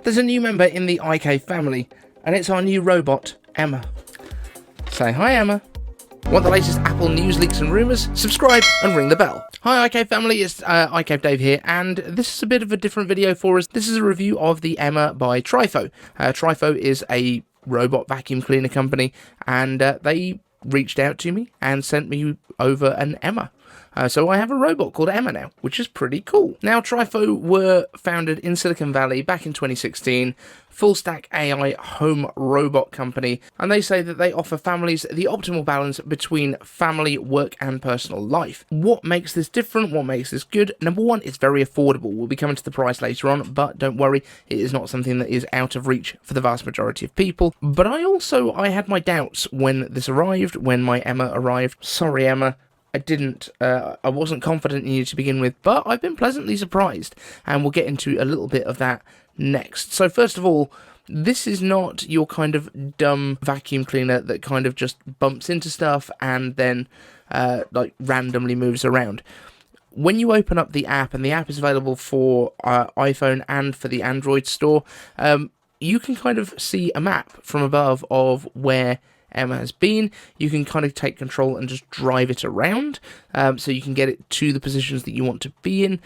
There's a new member in the IK family, and it's our new robot, Emma. Say hi, Emma. Want the latest Apple news, leaks and rumours? Subscribe and ring the bell. Hi IK family, it's IK Dave here, and this is a bit of a different video for us. This is a review of the Emma by Trifo. Trifo is a robot vacuum cleaner company, and they reached out to me and sent me over an Emma. So I have a robot called Emma now, which is pretty cool. Now, Trifo were founded in Silicon Valley back in 2016, full-stack AI home robot company, and they say that they offer families the optimal balance between family, work, and personal life. What makes this different? What makes this good? Number one, it's very affordable. We'll be coming to the price later on, but don't worry, it is not something that is out of reach for the vast majority of people. But I had my doubts when this arrived, when my Emma arrived. Sorry, Emma. I wasn't confident in you to begin with, but I've been pleasantly surprised, and we'll get into a little bit of that next. So first of all, this is not your kind of dumb vacuum cleaner that kind of just bumps into stuff and then like randomly moves around. When you open up the app, and the app is available for iPhone and for the Android store, you can kind of see a map from above of where Emma has been. You can kind of take control and just drive it around, so you can get it to the positions that you want to be in.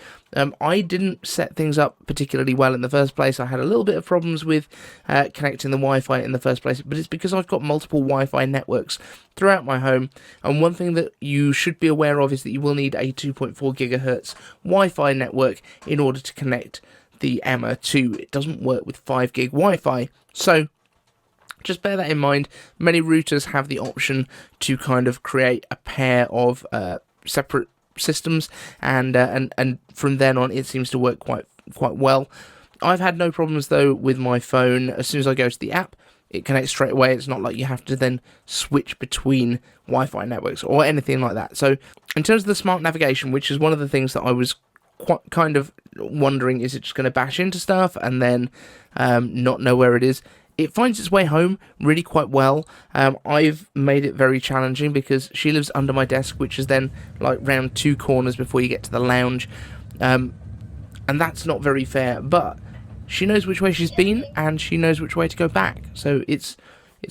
I didn't set things up particularly well in the first place. I had a little bit of problems with connecting the Wi-Fi in the first place, but it's because I've got multiple Wi-Fi networks throughout my home, and one thing that you should be aware of is that you will need a 2.4 gigahertz Wi-Fi network in order to connect the Emma to. It doesn't work with 5 gig Wi-Fi, so just bear that in mind. Many routers have the option to kind of create a pair of separate systems, and from then on it seems to work quite well. I've had no problems though with my phone. As soon as I go to the app, it connects straight away. It's not like you have to then switch between Wi-Fi networks or anything like that. So in terms of the smart navigation, which is one of the things that I was kind of wondering, is it just going to bash into stuff and then not know where it is? It finds its way home really quite well. I've made it very challenging because she lives under my desk, which is then like round 2 corners before you get to the lounge. And that's not very fair, but she knows which way she's been and she knows which way to go back. So it's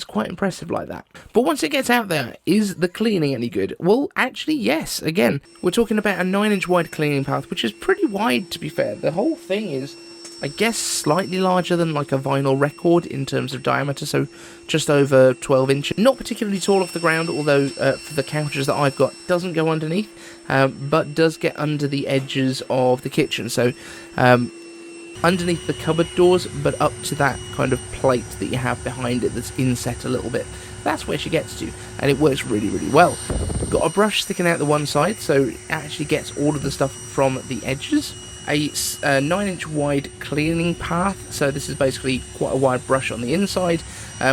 quite impressive like that. But once it gets out there, is the cleaning any good? Well, actually, yes. Again, we're talking about a 9-inch wide cleaning path, which is pretty wide, to be fair. The whole thing is, I guess, slightly larger than like a vinyl record in terms of diameter, so just over 12 inches. Not particularly tall off the ground, although for the couches that I've got, doesn't go underneath, but does get under the edges of the kitchen, so underneath the cupboard doors, but up to that kind of plate that you have behind it that's inset a little bit. That's where she gets to, and it works really, really well. Got a brush sticking out the one side, so it actually gets all of the stuff from the edges. A 9-inch wide cleaning path, so this is basically quite a wide brush on the inside,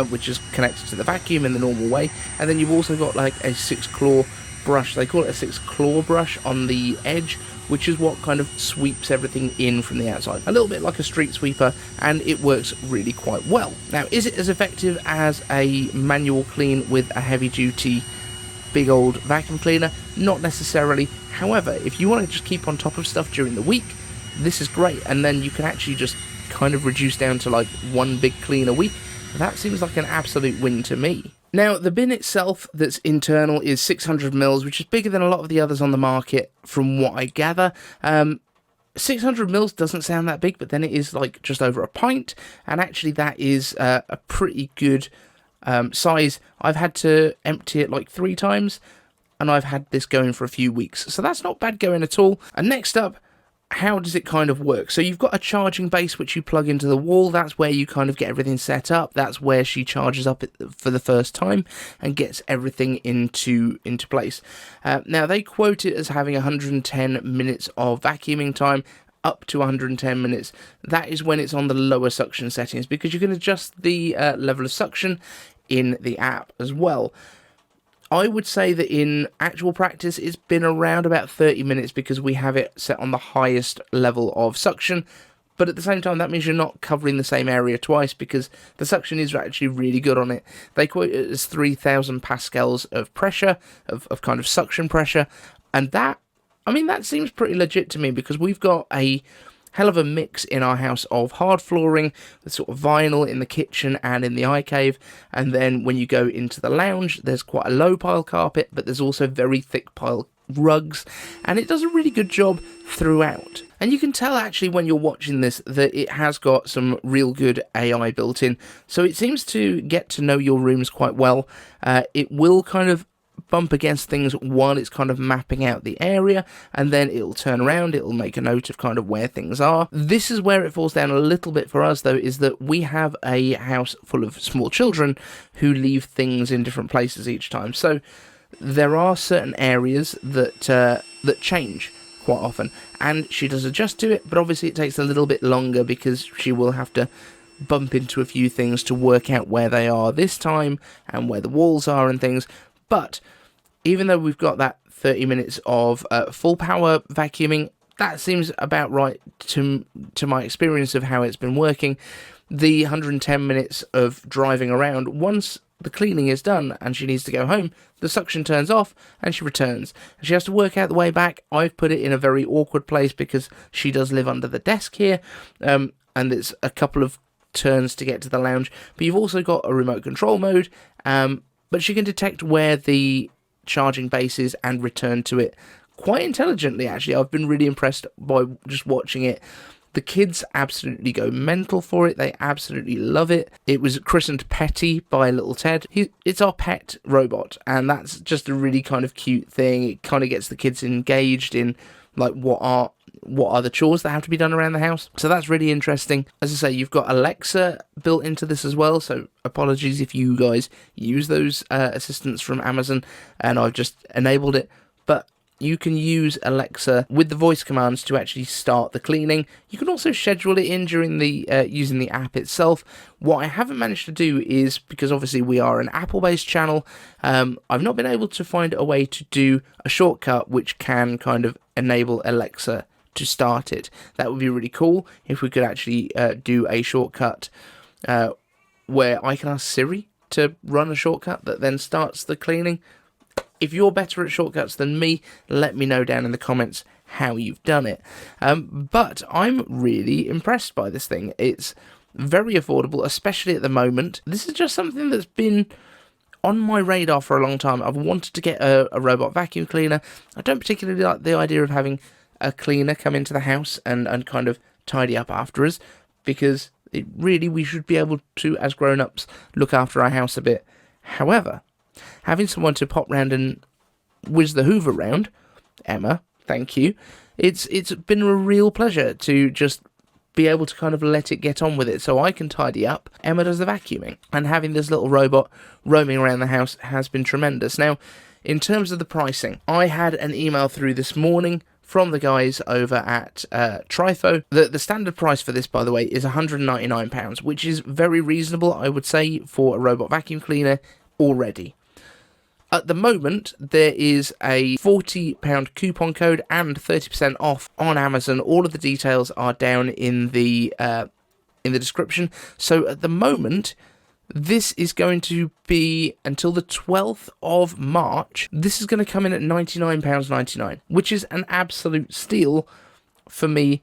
which is connected to the vacuum in the normal way, and then you've also got like a 6-claw brush. They call it a 6-claw brush on the edge, which is what kind of sweeps everything in from the outside, a little bit like a street sweeper, and it works really quite well. Now, is it as effective as a manual clean with a heavy duty big old vacuum cleaner? Not necessarily. However, if you want to just keep on top of stuff during the week, this is great, and then you can actually just kind of reduce down to like one big clean a week. That seems like an absolute win to me. Now, the bin itself that's internal is 600 mils, which is bigger than a lot of the others on the market from what I gather. 600 mils doesn't sound that big, but then it is like just over a pint, and actually that is a pretty good size. I've had to empty it like 3 times, and I've had this going for a few weeks, so that's not bad going at all. And next up, how does it kind of work? So you've got a charging base which you plug into the wall. That's where you kind of get everything set up. That's where she charges up for the first time and gets everything into place. Now, they quote it as having 110 minutes of vacuuming time, up to 110 minutes. That is when it's on the lower suction settings, because you can adjust the level of suction in the app as well. I would say that in actual practice, it's been around about 30 minutes because we have it set on the highest level of suction. But at the same time, that means you're not covering the same area twice because the suction is actually really good on it. They quote it as 3,000 pascals of pressure, of kind of suction pressure. And that, I mean, that seems pretty legit to me because we've got a hell of a mix in our house of hard flooring with sort of vinyl in the kitchen and in the eye cave, and then when you go into the lounge there's quite a low pile carpet, but there's also very thick pile rugs, and it does a really good job throughout. And you can tell actually when you're watching this that it has got some real good AI built in, so it seems to get to know your rooms quite well. It will kind of bump against things while it's kind of mapping out the area, and then it'll turn around, it'll make a note of kind of where things are. This is where it falls down a little bit for us though, is that we have a house full of small children who leave things in different places each time, so there are certain areas that change quite often, and she does adjust to it, but obviously it takes a little bit longer because she will have to bump into a few things to work out where they are this time and where the walls are and things. But even though we've got that 30 minutes of full power vacuuming, that seems about right to my experience of how it's been working. The 110 minutes of driving around, once the cleaning is done and she needs to go home, the suction turns off and she returns. She has to work out the way back. I've put it in a very awkward place because she does live under the desk here, and it's a couple of turns to get to the lounge. But you've also got a remote control mode, but she can detect where the charging base is and return to it quite intelligently, actually. I've been really impressed by just watching it. The kids absolutely go mental for it. They absolutely love it. It was christened Petty by little Ted. It's our pet robot, and that's just a really kind of cute thing. It kind of gets the kids engaged in like what are the chores that have to be done around the house. So that's really interesting. As I say, you've got Alexa built into this as well, so apologies if you guys use those assistants from Amazon and I've just enabled it, but you can use Alexa with the voice commands to actually start the cleaning. You can also schedule it in during the using the app itself. What I haven't managed to do is, because obviously we are an Apple-based channel, I've not been able to find a way to do a shortcut which can kind of enable Alexa to start it. That would be really cool if we could actually do a shortcut where I can ask Siri to run a shortcut that then starts the cleaning. If you're better at shortcuts than me, let me know down in the comments how you've done it. But I'm really impressed by this thing. It's very affordable, especially at the moment. This is just something that's been on my radar for a long time. I've wanted to get a robot vacuum cleaner. I don't particularly like the idea of having a cleaner come into the house and kind of tidy up after us, because we should be able to, as grown-ups, look after our house a bit. However, having someone to pop round and whiz the hoover round, Emma, thank you, it's been a real pleasure to just be able to kind of let it get on with it so I can tidy up. Emma does the vacuuming, and having this little robot roaming around the house has been tremendous. Now, in terms of the pricing, I had an email through this morning from the guys over at Trifo. The standard price for this, by the way, is £199, which is very reasonable, I would say, for a robot vacuum cleaner already. At the moment, there is a £40 coupon code and 30% off on Amazon. All of the details are down in the description. So at the moment, this is going to be until the 12th of March. This is going to come in at £99.99, which is an absolute steal for me.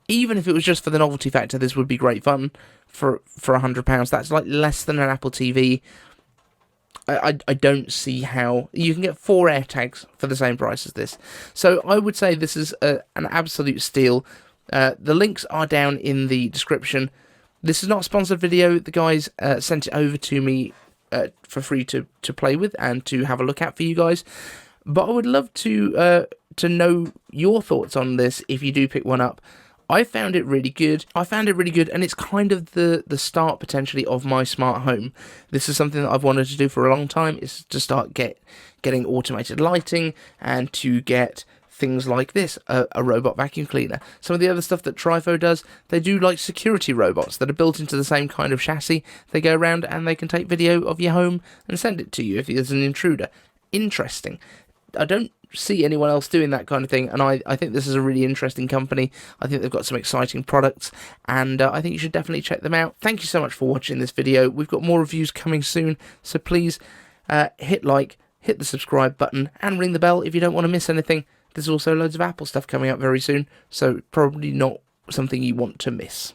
Even if it was just for the novelty factor, this would be great fun for £100. That's like less than an Apple TV. I don't see how you can get 4 AirTags for the same price as this. So I would say this is an absolute steal. The links are down in the description. This is not a sponsored video. The guys sent it over to me for free to play with and to have a look at for you guys. But I would love to know your thoughts on this if you do pick one up. I found it really good. And it's kind of the start, potentially, of my smart home. This is something that I've wanted to do for a long time, is to start getting automated lighting and to get things like this, a robot vacuum cleaner. Some of the other stuff that Trifo does, they do like security robots that are built into the same kind of chassis. They go around and they can take video of your home and send it to you if there's an intruder. Interesting. I don't see anyone else doing that kind of thing, and I think this is a really interesting company. I think they've got some exciting products, and I think you should definitely check them out. Thank you so much for watching this video. We've got more reviews coming soon, so please hit like, hit the subscribe button, and ring the bell if you don't want to miss anything. There's also loads of Apple stuff coming up very soon, so probably not something you want to miss.